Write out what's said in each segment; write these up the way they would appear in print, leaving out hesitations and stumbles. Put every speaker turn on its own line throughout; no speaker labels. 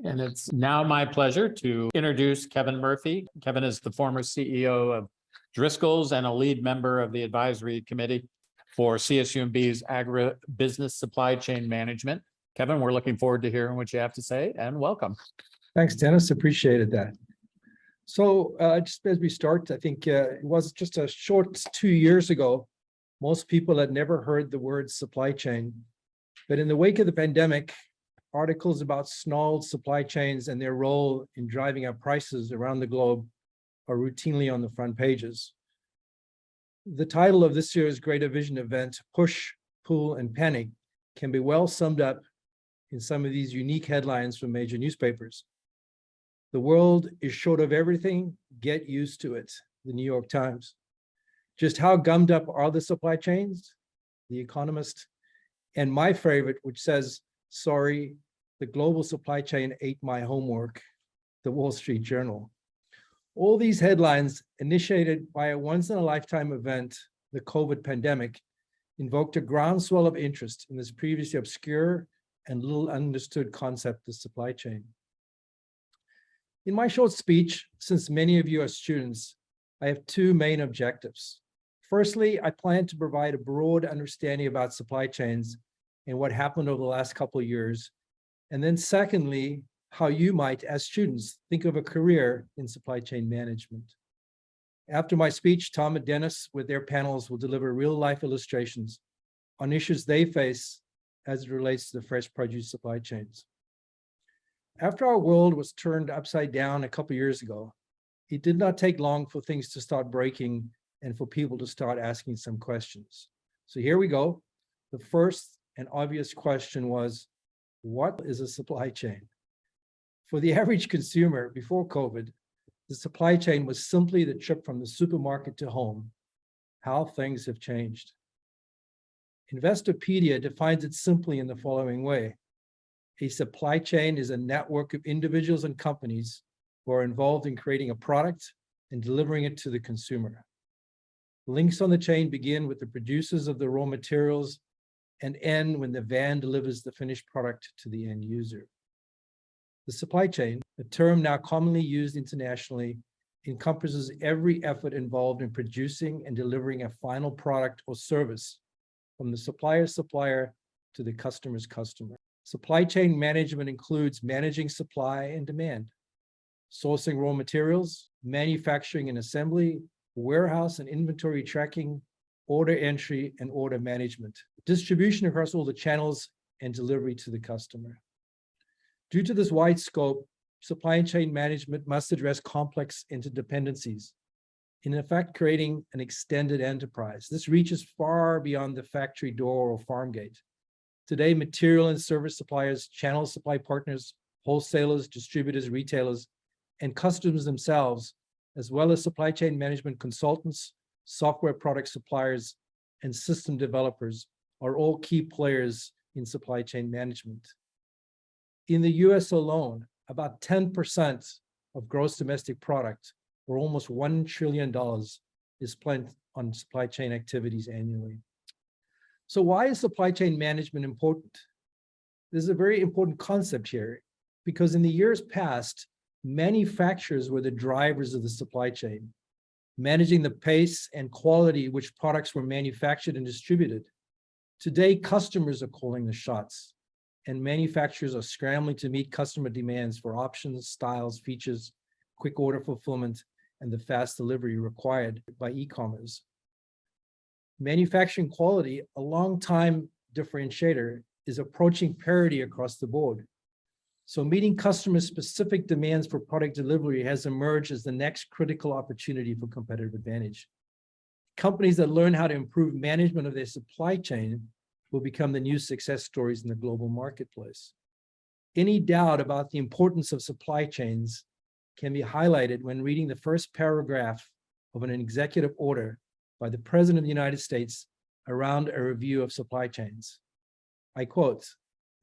And it's now my pleasure to introduce Kevin Murphy. Kevin is the former CEO of Driscoll's and a lead member of the advisory committee for CSUMB's agribusiness supply chain management. Kevin, we're looking forward to hearing what you have to say, and welcome.
Thanks, Dennis. Appreciated that. So just as we start, I think it was just a short 2 years ago, most people had never heard the word supply chain. But in the wake of the pandemic, articles about snarled supply chains and their role in driving up prices around the globe are routinely on the front pages. The title of this year's Greater Vision event, Push, Pull, and Panic, can be well summed up in some of these unique headlines from major newspapers. The world is short of everything, get used to it, the New York Times. Just how gummed up are the supply chains? The Economist. And my favorite, which says, sorry, the global supply chain ate my homework, the Wall Street Journal. All these headlines, initiated by a once-in-a-lifetime event, the COVID pandemic, invoked a groundswell of interest in this previously obscure and little understood concept of supply chain. In my short speech, since many of you are students, I have two main objectives. Firstly, I plan to provide a broad understanding about supply chains and what happened over the last couple of years. And then secondly, how you might, as students, think of a career in supply chain management. After my speech, Tom and Dennis, with their panels, will deliver real-life illustrations on issues they face as it relates to the fresh produce supply chains. After our world was turned upside down a couple of years ago, it did not take long for things to start breaking and for people to start asking some questions. So here we go. The first and obvious question was, what is a supply chain? For the average consumer before COVID, the supply chain was simply the trip from the supermarket to home. How things have changed. Investopedia defines it simply in the following way. A supply chain is a network of individuals and companies who are involved in creating a product and delivering it to the consumer. Links on the chain begin with the producers of the raw materials and end when the van delivers the finished product to the end user. The supply chain, a term now commonly used internationally, encompasses every effort involved in producing and delivering a final product or service from the supplier's supplier to the customer's customer. Supply chain management includes managing supply and demand, sourcing raw materials, manufacturing and assembly, warehouse and inventory tracking, order entry and order management, distribution across all the channels, and delivery to the customer. Due to this wide scope, supply chain management must address complex interdependencies, in effect creating an extended enterprise. This reaches far beyond the factory door or farm gate. Today, material and service suppliers, channel supply partners, wholesalers, distributors, retailers, and customers themselves, as well as supply chain management consultants, software product suppliers, and system developers are all key players in supply chain management. In the US alone, about 10% of gross domestic product, or almost $1 trillion, is spent on supply chain activities annually. So why is supply chain management important? This is a very important concept here, because in the years past, manufacturers were the drivers of the supply chain, managing the pace and quality which products were manufactured and distributed. Today, customers are calling the shots, and manufacturers are scrambling to meet customer demands for options, styles, features, quick order fulfillment, and the fast delivery required by e-commerce. Manufacturing quality, a long-time differentiator, is approaching parity across the board. So meeting customers' specific demands for product delivery has emerged as the next critical opportunity for competitive advantage. Companies that learn how to improve management of their supply chain will become the new success stories in the global marketplace. Any doubt about the importance of supply chains can be highlighted when reading the first paragraph of an executive order by the President of the United States around a review of supply chains. I quote,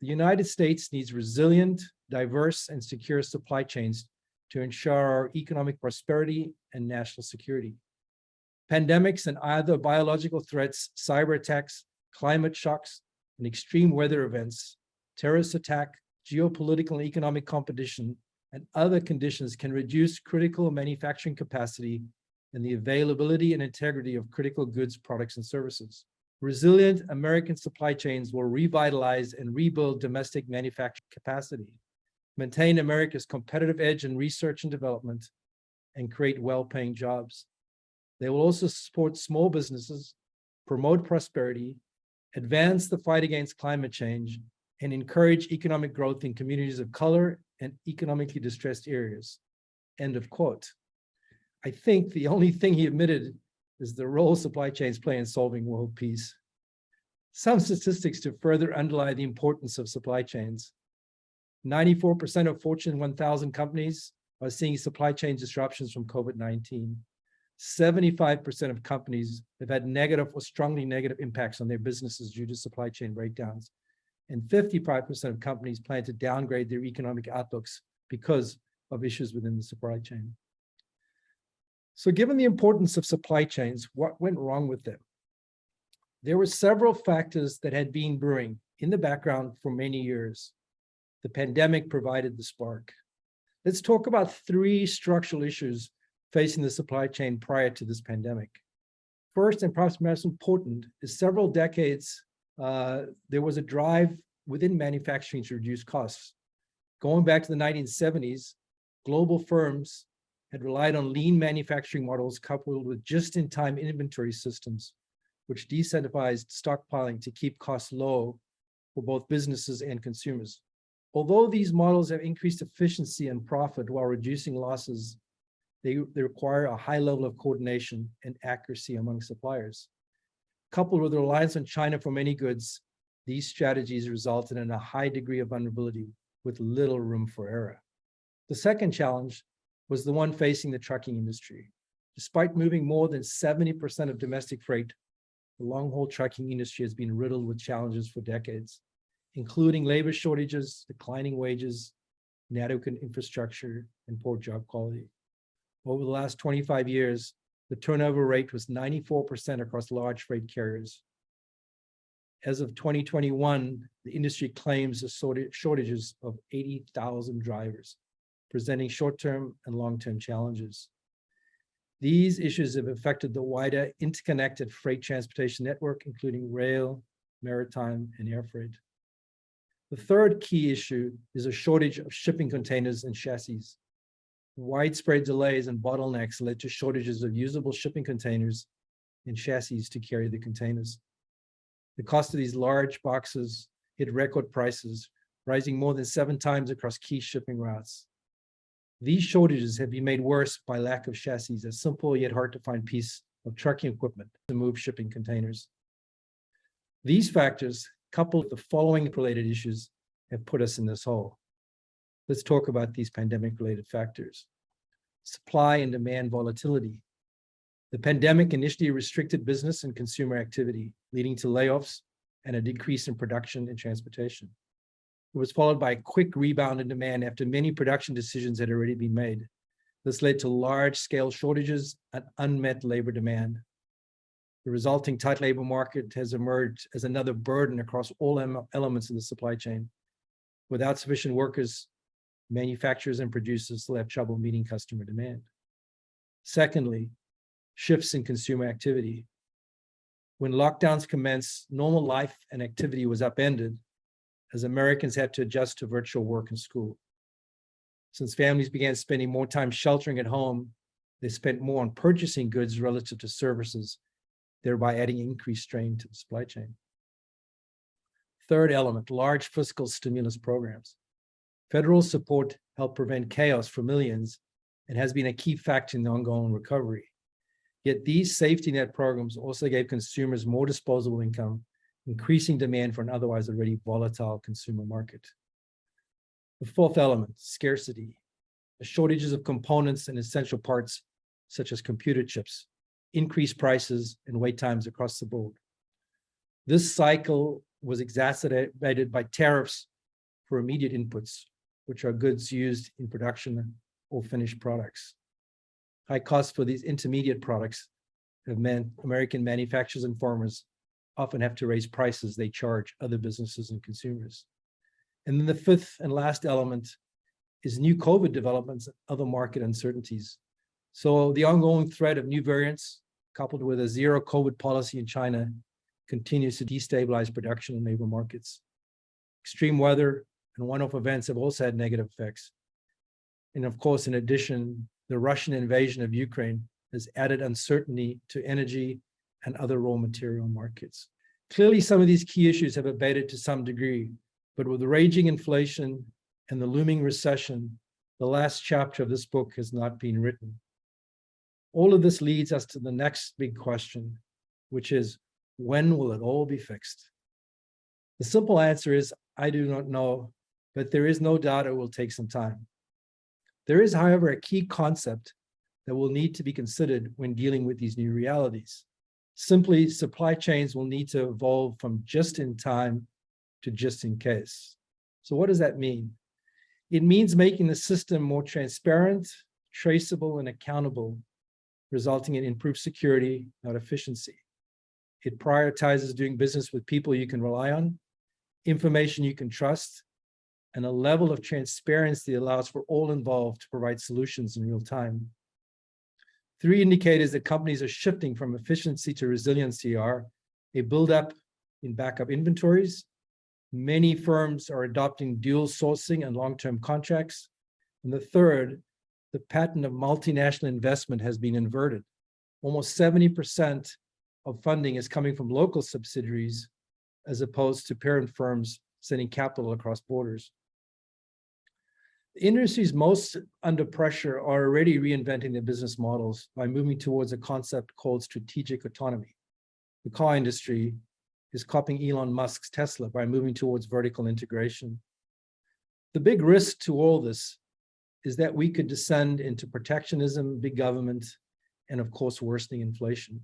"The United States needs resilient, diverse, and secure supply chains to ensure our economic prosperity and national security. Pandemics and other biological threats, cyber attacks, climate shocks, and extreme weather events, terrorist attack, geopolitical and economic competition, and other conditions can reduce critical manufacturing capacity and the availability and integrity of critical goods, products, and services. Resilient American supply chains will revitalize and rebuild domestic manufacturing capacity, maintain America's competitive edge in research and development, and create well-paying jobs. They will also support small businesses, promote prosperity, advance the fight against climate change, and encourage economic growth in communities of color and economically distressed areas. End of quote. I think the only thing he admitted is the role supply chains play in solving world peace. Some statistics to further underline the importance of supply chains. 94% of Fortune 1000 companies are seeing supply chain disruptions from COVID-19. 75% of companies have had negative or strongly negative impacts on their businesses due to supply chain breakdowns. And 55% of companies plan to downgrade their economic outlooks because of issues within the supply chain. So given the importance of supply chains, what went wrong with them? There were several factors that had been brewing in the background for many years. The pandemic provided the spark. Let's talk about three structural issues facing the supply chain prior to this pandemic. First, and perhaps most important, is several decades, there was a drive within manufacturing to reduce costs. Going back to the 1970s, global firms had relied on lean manufacturing models coupled with just-in-time inventory systems, which decentralized stockpiling to keep costs low for both businesses and consumers. Although these models have increased efficiency and profit while reducing losses, they require a high level of coordination and accuracy among suppliers. Coupled with the reliance on China for many goods, these strategies resulted in a high degree of vulnerability with little room for error. The second challenge was the one facing the trucking industry. Despite moving more than 70% of domestic freight, the long-haul trucking industry has been riddled with challenges for decades, including labor shortages, declining wages, inadequate infrastructure, and poor job quality. Over the last 25 years, the turnover rate was 94% across large freight carriers. As of 2021, the industry claims shortages of 80,000 drivers, presenting short-term and long-term challenges. These issues have affected the wider interconnected freight transportation network, including rail, maritime, and air freight. The third key issue is a shortage of shipping containers and chassis. Widespread delays and bottlenecks led to shortages of usable shipping containers and chassis to carry the containers. The cost of these large boxes hit record prices, rising more than 7 times across key shipping routes. These shortages have been made worse by lack of chassis, a simple yet hard to find piece of trucking equipment to move shipping containers. These factors, coupled with the following related issues, have put us in this hole. Let's talk about these pandemic-related factors. Supply and demand volatility. The pandemic initially restricted business and consumer activity, leading to layoffs and a decrease in production and transportation. It was followed by a quick rebound in demand after many production decisions had already been made. This led to large-scale shortages and unmet labor demand. The resulting tight labor market has emerged as another burden across all elements of the supply chain. Without sufficient workers, manufacturers and producers still have trouble meeting customer demand. Secondly, shifts in consumer activity. When lockdowns commenced, normal life and activity was upended as Americans had to adjust to virtual work and school. Since families began spending more time sheltering at home, they spent more on purchasing goods relative to services, thereby adding increased strain to the supply chain. Third element, large fiscal stimulus programs. Federal support helped prevent chaos for millions and has been a key factor in the ongoing recovery. Yet these safety net programs also gave consumers more disposable income, increasing demand for an otherwise already volatile consumer market. The fourth element, scarcity. The shortages of components and essential parts, such as computer chips, increased prices and wait times across the board. This cycle was exacerbated by tariffs for immediate inputs, which are goods used in production or finished products. High costs for these intermediate products have meant American manufacturers and farmers often have to raise prices they charge other businesses and consumers. And then the fifth and last element is new COVID developments and other market uncertainties. So the ongoing threat of new variants, coupled with a zero COVID policy in China, continues to destabilize production in labor markets. Extreme weather and one-off events have also had negative effects. And of course, in addition, the Russian invasion of Ukraine has added uncertainty to energy and other raw material markets. Clearly, some of these key issues have abated to some degree, but with the raging inflation and the looming recession, the last chapter of this book has not been written. All of this leads us to the next big question, which is, when will it all be fixed? The simple answer is, I do not know, but there is no doubt it will take some time. There is, however, a key concept that will need to be considered when dealing with these new realities. Simply, supply chains will need to evolve from just in time to just in case. So what does that mean? It means making the system more transparent, traceable, and accountable, resulting in improved security, not efficiency. It prioritizes doing business with people you can rely on, information you can trust, and a level of transparency that allows for all involved to provide solutions in real time. Three indicators that companies are shifting from efficiency to resiliency are a buildup in backup inventories. Many firms are adopting dual sourcing and long-term contracts. And the third, the pattern of multinational investment has been inverted. Almost 70% of funding is coming from local subsidiaries as opposed to parent firms sending capital across borders. The industries most under pressure are already reinventing their business models by moving towards a concept called strategic autonomy. The car industry is copying Elon Musk's Tesla by moving towards vertical integration. The big risk to all this is that we could descend into protectionism, big government, and of course, worsening inflation.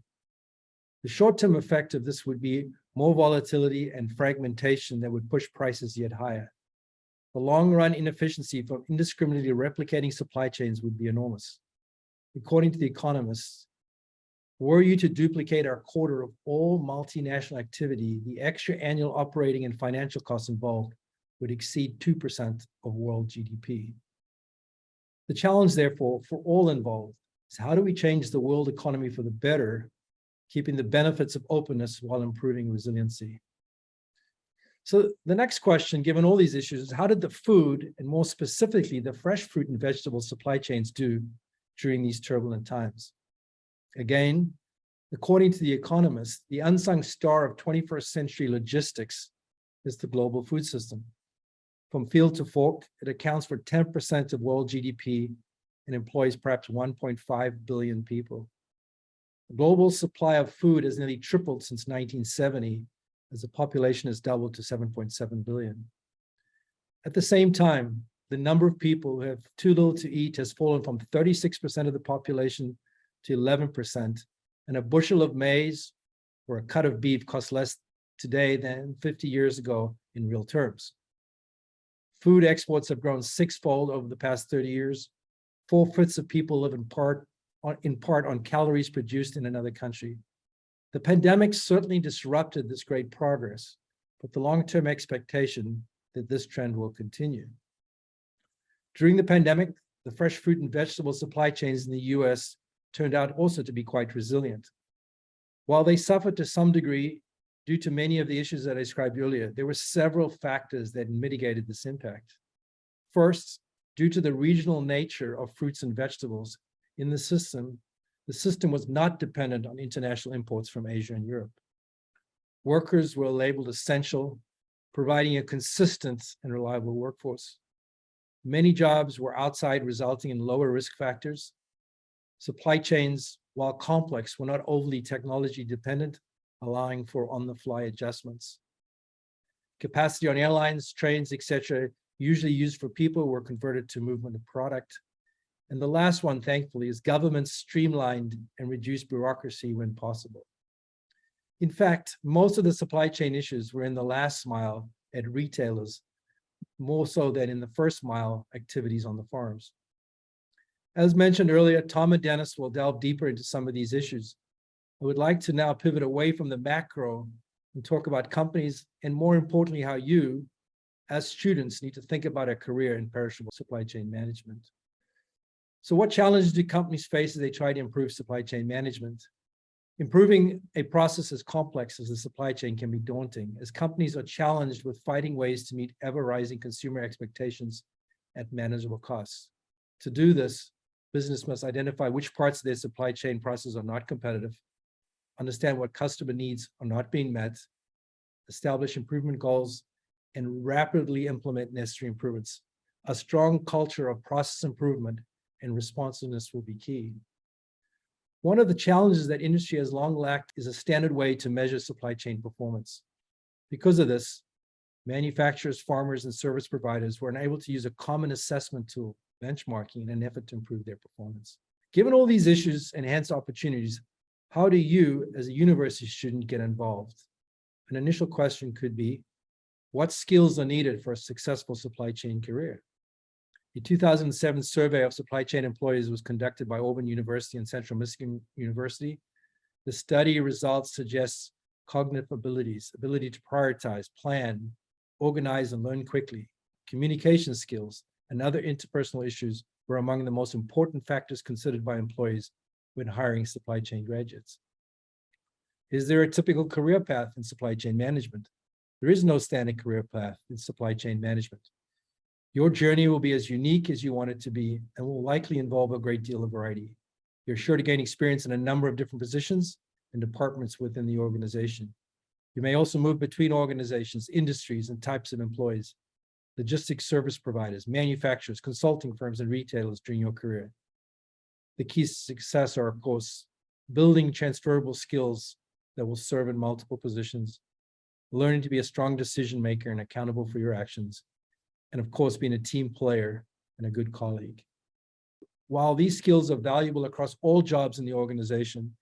The short-term effect of this would be more volatility and fragmentation that would push prices yet higher. The long-run inefficiency from indiscriminately replicating supply chains would be enormous. According to The Economist, were you to duplicate our quarter of all multinational activity, the extra annual operating and financial costs involved would exceed 2% of world GDP. The challenge, therefore, for all involved is how do we change the world economy for the better, keeping the benefits of openness while improving resiliency? So the next question, given all these issues, is how did the food, and more specifically, the fresh fruit and vegetable supply chains do during these turbulent times? Again, according to The Economist, the unsung star of 21st century logistics is the global food system. From field to fork, it accounts for 10% of world GDP and employs perhaps 1.5 billion people. The global supply of food has nearly tripled since 1970, as the population has doubled to 7.7 billion. At the same time, the number of people who have too little to eat has fallen from 36% of the population to 11%, and a bushel of maize or a cut of beef costs less today than 50 years ago in real terms. Food exports have grown sixfold over the past 30 years. 4/5 of people live in part on calories produced in another country. The pandemic certainly disrupted this great progress, but the long-term expectation that this trend will continue. During the pandemic, the fresh fruit and vegetable supply chains in the US turned out also to be quite resilient. While they suffered to some degree due to many of the issues that I described earlier, there were several factors that mitigated this impact. First, due to the regional nature of fruits and vegetables in the system was not dependent on international imports from Asia and Europe. Workers were labeled essential, providing a consistent and reliable workforce. Many jobs were outside, resulting in lower risk factors. Supply chains, while complex, were not overly technology dependent, allowing for on-the-fly adjustments. Capacity on airlines, trains, etc., usually used for people, were converted to movement of product. And the last one, thankfully, is governments streamlined and reduced bureaucracy when possible. In fact, most of the supply chain issues were in the last mile at retailers, more so than in the first mile activities on the farms. As mentioned earlier, Tom and Dennis will delve deeper into some of these issues. I would like to now pivot away from the macro and talk about companies, and more importantly, how you, as students, need to think about a career in perishable supply chain management. So what challenges do companies face as they try to improve supply chain management? Improving a process as complex as the supply chain can be daunting, as companies are challenged with finding ways to meet ever-rising consumer expectations at manageable costs. To do this, business must identify which parts of their supply chain process are not competitive, understand what customer needs are not being met, establish improvement goals, and rapidly implement necessary improvements. A strong culture of process improvement and responsiveness will be key. One of the challenges that industry has long lacked is a standard way to measure supply chain performance. Because of this, manufacturers, farmers, and service providers were unable to use a common assessment tool, benchmarking, in an effort to improve their performance. Given all these issues and hence opportunities, how do you, as a university student, get involved? An initial question could be, what skills are needed for a successful supply chain career? The 2007 survey of supply chain employees was conducted by Auburn University and Central Michigan University. The study results suggest cognitive abilities, ability to prioritize, plan, organize, and learn quickly, communication skills, and other interpersonal issues were among the most important factors considered by employees when hiring supply chain graduates. Is there a typical career path in supply chain management? There is no standard career path in supply chain management. Your journey will be as unique as you want it to be and will likely involve a great deal of variety. You're sure to gain experience in a number of different positions and departments within the organization. You may also move between organizations, industries, and types of employees, logistics service providers, manufacturers, consulting firms, and retailers during your career. The keys to success are, of course, building transferable skills that will serve in multiple positions, learning to be a strong decision maker and accountable for your actions, and of course, being a team player and a good colleague. While these skills are valuable across all jobs in the organization,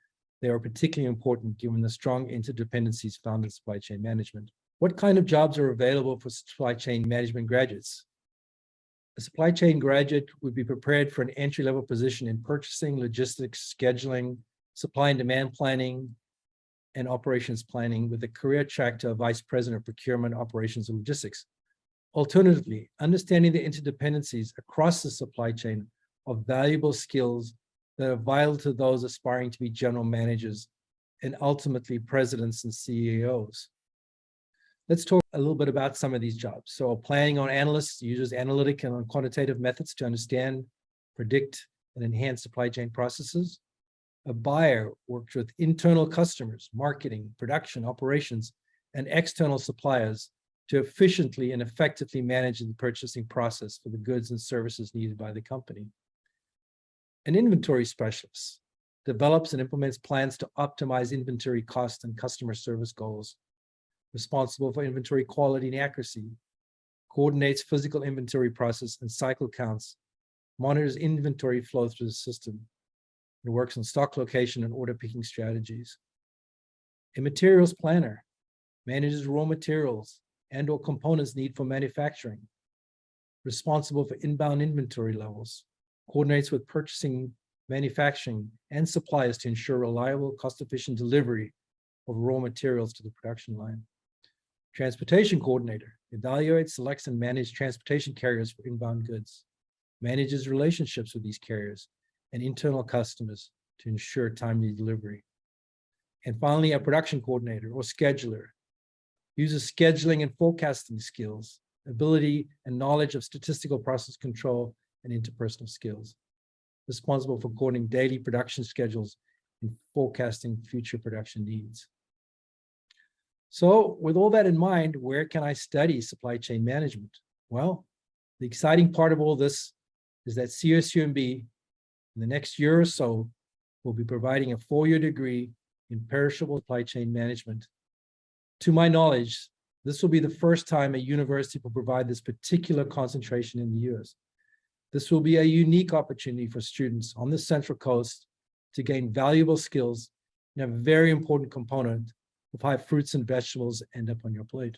they are particularly important given the strong interdependencies found in supply chain management. What kind of jobs are available for supply chain management graduates? A supply chain graduate would be prepared for an entry-level position in purchasing, logistics, scheduling, supply and demand planning, and operations planning with a career track to a vice president of procurement, operations, and logistics. Alternatively, understanding the interdependencies across the supply chain are valuable skills that are vital to those aspiring to be general managers and ultimately presidents and CEOs. Let's talk a little bit about some of these jobs. So a planning on analysts uses analytic and quantitative methods to understand, predict, and enhance supply chain processes. A buyer works with internal customers, marketing, production, operations, and external suppliers to efficiently and effectively manage the purchasing process for the goods and services needed by the company. An inventory specialist develops and implements plans to optimize inventory cost and customer service goals, responsible for inventory quality and accuracy, coordinates physical inventory process and cycle counts, monitors inventory flow through the system, and works on stock location and order picking strategies. A materials planner manages raw materials and/or components needed for manufacturing, responsible for inbound inventory levels, coordinates with purchasing, manufacturing, and suppliers to ensure reliable, cost-efficient delivery of raw materials to the production line. Transportation coordinator evaluates, selects, and manages transportation carriers for inbound goods, manages relationships with these carriers and internal customers to ensure timely delivery. And finally, a production coordinator or scheduler uses scheduling and forecasting skills, ability and knowledge of statistical process control and interpersonal skills, responsible for coordinating daily production schedules and forecasting future production needs. So with all that in mind, where can I study supply chain management? Well, the exciting part of all this is that CSUMB in the next year or so will be providing a 4-year degree in perishable supply chain management. To my knowledge, this will be the first time a university will provide this particular concentration in the US. This will be a unique opportunity for students on the Central Coast to gain valuable skills and a very important component of how fruits and vegetables end up on your plate.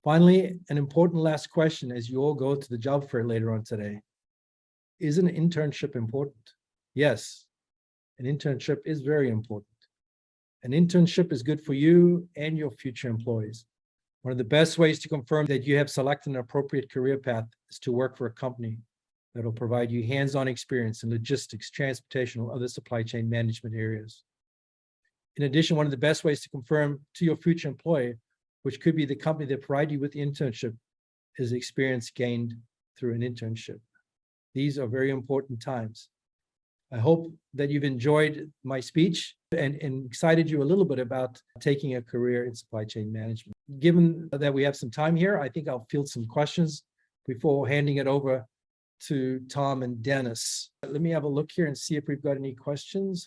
Finally, an important last question as you all go to the job fair later on today. Is an internship important? Yes, an internship is very important. An internship is good for you and your future employees. One of the best ways to confirm that you have selected an appropriate career path is to work for a company that will provide you hands-on experience in logistics, transportation, or other supply chain management areas. In addition, one of the best ways to confirm to your future employer, which could be the company that provided you with the internship, is experience gained through an internship. These are very important times. I hope that you've enjoyed my speech and excited you a little bit about taking a career in supply chain management. Given that we have some time here, I think I'll field some questions before handing it over to Tom and Dennis. Let me have a look here and see if we've got any questions.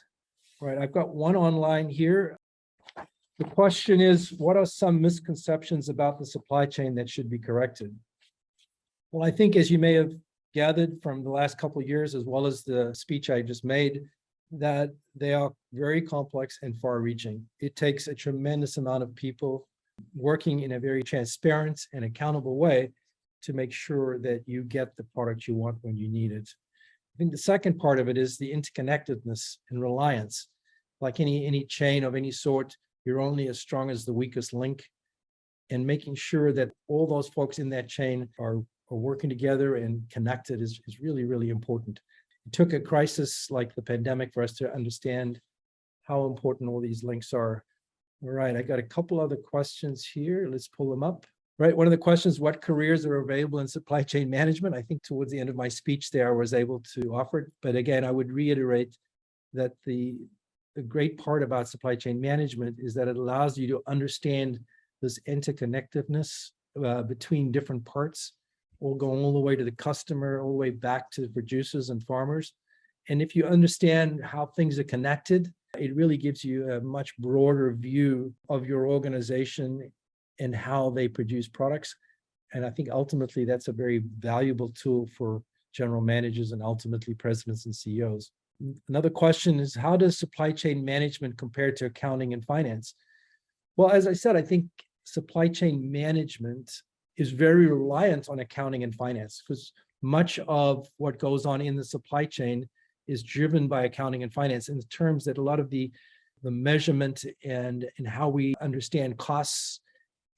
All right, I've got one online here. The question is, what are some misconceptions about the supply chain that should be corrected? Well, I think as you may have gathered from the last couple of years, as well as the speech I just made, that they are very complex and far-reaching. It takes a tremendous amount of people working in a very transparent and accountable way to make sure that you get the product you want when you need it. I think the second part of it is the interconnectedness and reliance. Like any chain of any sort, you're only as strong as the weakest link, and making sure that all those folks in that chain are working together and connected is really, really important. It took a crisis like the pandemic for us to understand how important all these links are. All right, I got a couple other questions here. Let's pull them up. Right, one of the questions, what careers are available in supply chain management? I think towards the end of my speech there, I was able to offer it. But again, I would reiterate that the great part about supply chain management is that it allows you to understand this interconnectedness between different parts, all going all the way to the customer, all the way back to producers and farmers. And if you understand how things are connected, it really gives you a much broader view of your organization and how they produce products. And I think ultimately that's a very valuable tool for general managers and ultimately presidents and CEOs. Another question is, how does supply chain management compare to accounting and finance? Well, as I said, I think supply chain management is very reliant on accounting and finance, because much of what goes on in the supply chain is driven by accounting and finance in terms that a lot of the measurement and how we understand costs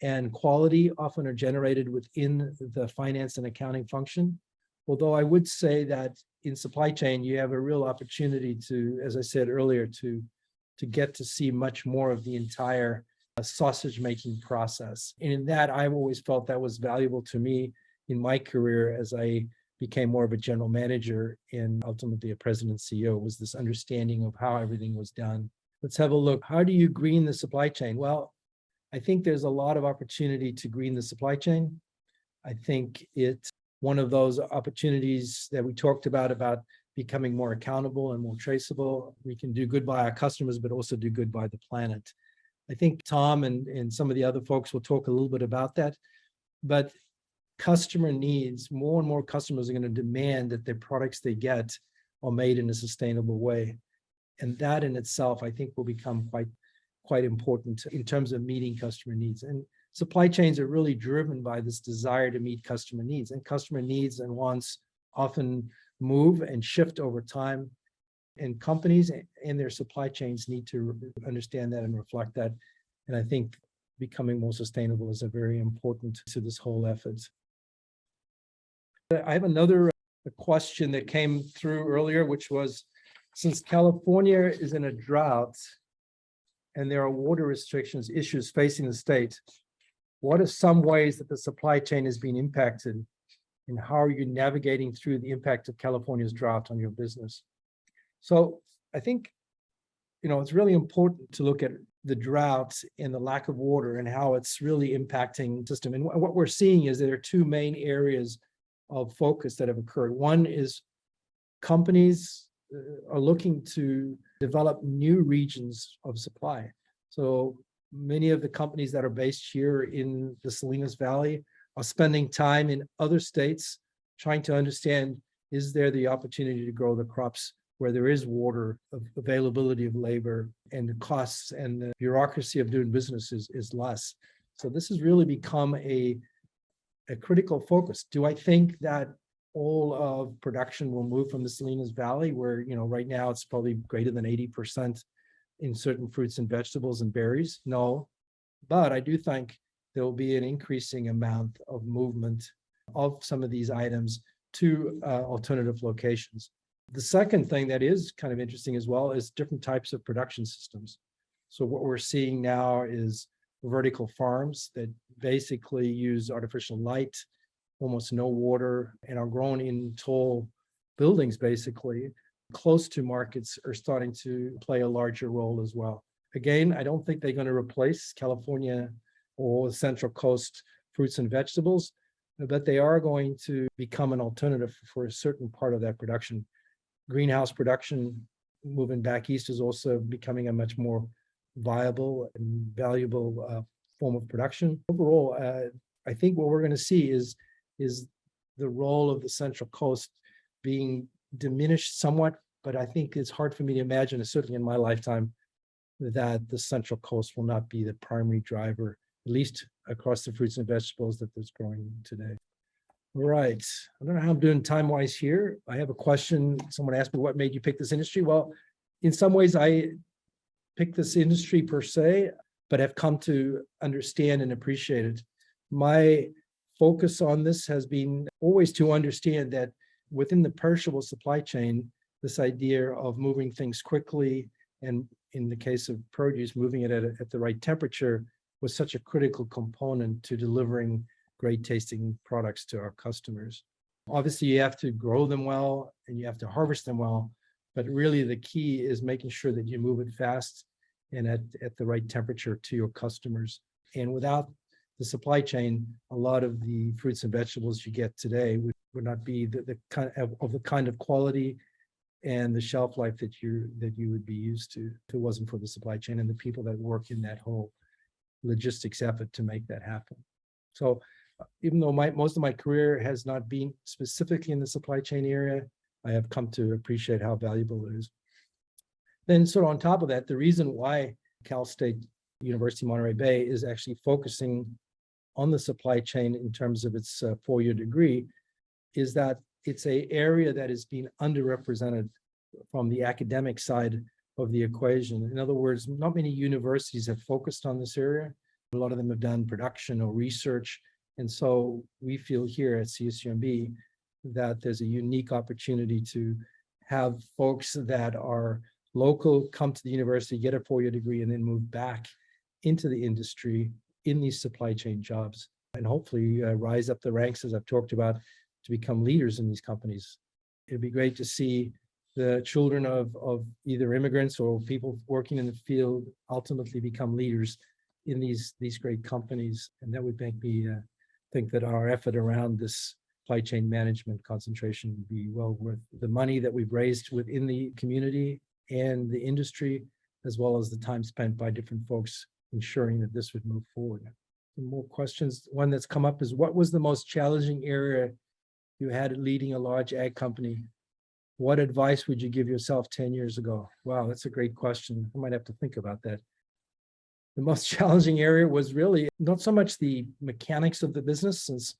and quality often are generated within the finance and accounting function. Although I would say that in supply chain, you have a real opportunity to, as I said earlier, to get to see much more of the entire sausage making process. And in that, I've always felt that was valuable to me in my career as I became more of a general manager and ultimately a president CEO, was this understanding of how everything was done. Let's have a look. How do you green the supply chain? Well, I think there's a lot of opportunity to green the supply chain. I think it's one of those opportunities that we talked about becoming more accountable and more traceable. We can do good by our customers, but also do good by the planet. I think Tom and some of the other folks will talk a little bit about that, but customer needs, more and more customers are going to demand that their products they get are made in a sustainable way. And that in itself, I think will become quite important in terms of meeting customer needs. And supply chains are really driven by this desire to meet customer needs, and customer needs and wants often move and shift over time. And companies and their supply chains need to understand that and reflect that. And I think becoming more sustainable is a very important to this whole effort. I have another question that came through earlier, which was, since California is in a drought and there are water restrictions issues facing the state, what are some ways that the supply chain has been impacted, and how are you navigating through the impact of California's drought on your business? So I think, it's really important to look at the drought and the lack of water and how it's really impacting the system. And what we're seeing is there are two main areas of focus that have occurred. One is companies are looking to develop new regions of supply. So many of the companies that are based here in the Salinas Valley are spending time in other states trying to understand, is there the opportunity to grow the crops where there is water, availability of labor, and the costs and the bureaucracy of doing business is less. So this has really become a critical focus. Do I think that all of production will move from the Salinas Valley, where right now it's probably greater than 80% in certain fruits and vegetables and berries? No, but I do think there will be an increasing amount of movement of some of these items to alternative locations. The second thing that is kind of interesting as well is different types of production systems. So what we're seeing now is vertical farms that basically use artificial light, almost no water, and are grown in tall buildings, basically, close to markets, are starting to play a larger role as well. Again, I don't think they're going to replace California or Central Coast fruits and vegetables, but they are going to become an alternative for a certain part of that production. Greenhouse production moving back east is also becoming a much more viable and valuable form of production. Overall, I think what we're going to see is the role of the Central Coast being diminished somewhat, but I think it's hard for me to imagine, certainly in my lifetime, that the Central Coast will not be the primary driver, at least across the fruits and vegetables that there's growing today. All right, I don't know how I'm doing time-wise here. I have a question. Someone asked me, what made you pick this industry? Well, in some ways, I picked this industry per se, but have come to understand and appreciate it. My focus on this has been always to understand that within the perishable supply chain, this idea of moving things quickly, and in the case of produce, moving it at the right temperature, was such a critical component to delivering great tasting products to our customers. Obviously, you have to grow them well and you have to harvest them well, but really the key is making sure that you move it fast and at the right temperature to your customers. And without the supply chain, a lot of the fruits and vegetables you get today would not be the kind of quality and the shelf life that you would be used to if it wasn't for the supply chain and the people that work in that whole logistics effort to make that happen. So even though most of my career has not been specifically in the supply chain area, I have come to appreciate how valuable it is. Then sort of on top of that, the reason why Cal State University Monterey Bay is actually focusing on the supply chain in terms of its four-year degree is that it's an area that is being underrepresented from the academic side of the equation. In other words, not many universities have focused on this area. A lot of them have done production or research. And so we feel here at CSUMB that there's a unique opportunity to have folks that are local come to the university, get a four-year degree, and then move back into the industry in these supply chain jobs, and hopefully rise up the ranks, as I've talked about, to become leaders in these companies. It'd be great to see the children of either immigrants or people working in the field ultimately become leaders in these great companies. And that would make me think that our effort around this supply chain management concentration would be well worth the money that we've raised within the community and the industry, as well as the time spent by different folks ensuring that this would move forward. Some more questions. One that's come up is, what was the most challenging area you had leading a large ag company? What advice would you give yourself 10 years ago? Wow, that's a great question. I might have to think about that. The most challenging area was really not so much the mechanics of the business, since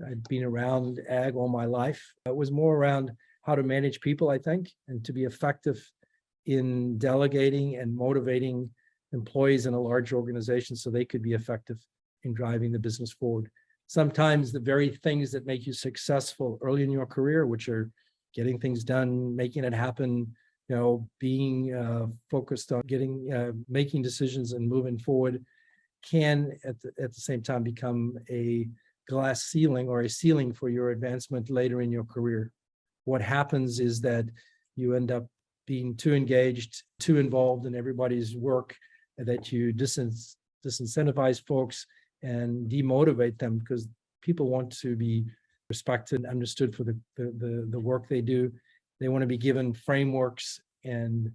I'd been around ag all my life. It was more around how to manage people, I think, and to be effective in delegating and motivating employees in a large organization so they could be effective in driving the business forward. Sometimes the very things that make you successful early in your career, which are getting things done, making it happen, being focused on making decisions and moving forward, can at the same time become a glass ceiling or a ceiling for your advancement later in your career. What happens is that you end up being too engaged, too involved in everybody's work, that you disincentivize folks and demotivate them, because people want to be respected and understood for the work they do. They want to be given frameworks and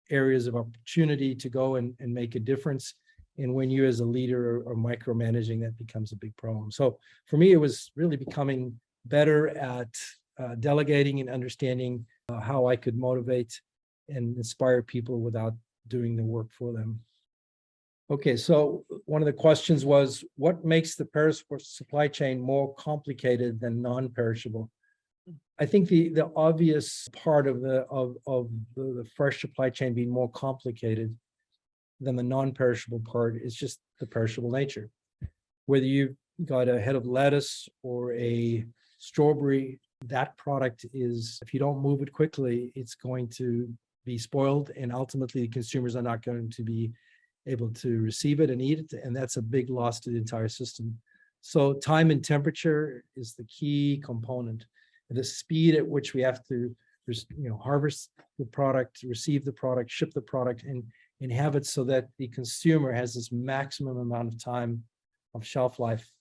areas of opportunity to go and make a difference. And when you as a leader are micromanaging, that becomes a big problem. So for me, it was really becoming better at delegating and understanding how I could motivate and inspire people without doing the work for them. Okay, so one of the questions was, what makes the perishable supply chain more complicated than non-perishable? I think the obvious part of the fresh supply chain being more complicated than the non-perishable part is just the perishable nature. whether you've got a head of lettuce or a strawberry, that product is, if you don't move it quickly, it's going to be spoiled, and ultimately the consumers are not going to be able to receive it and eat it, and that's a big loss to the entire system. So time and temperature is the key component. The speed at which we have to, harvest the product, receive the product, ship the product, and have it so that the consumer has this maximum amount of time of shelf life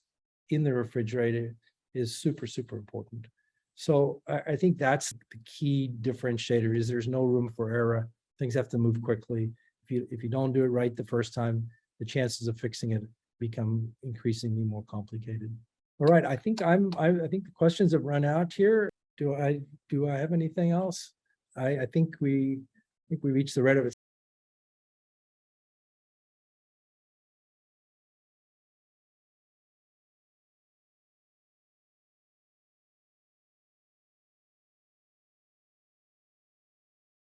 in the refrigerator is super, super important. So I think that's the key differentiator, is there's no room for error. Things have to move quickly. If you don't do it right the first time, the chances of fixing it become increasingly more complicated. All right, I think the questions have run out here. Do I have anything else? I think we reached the red of it.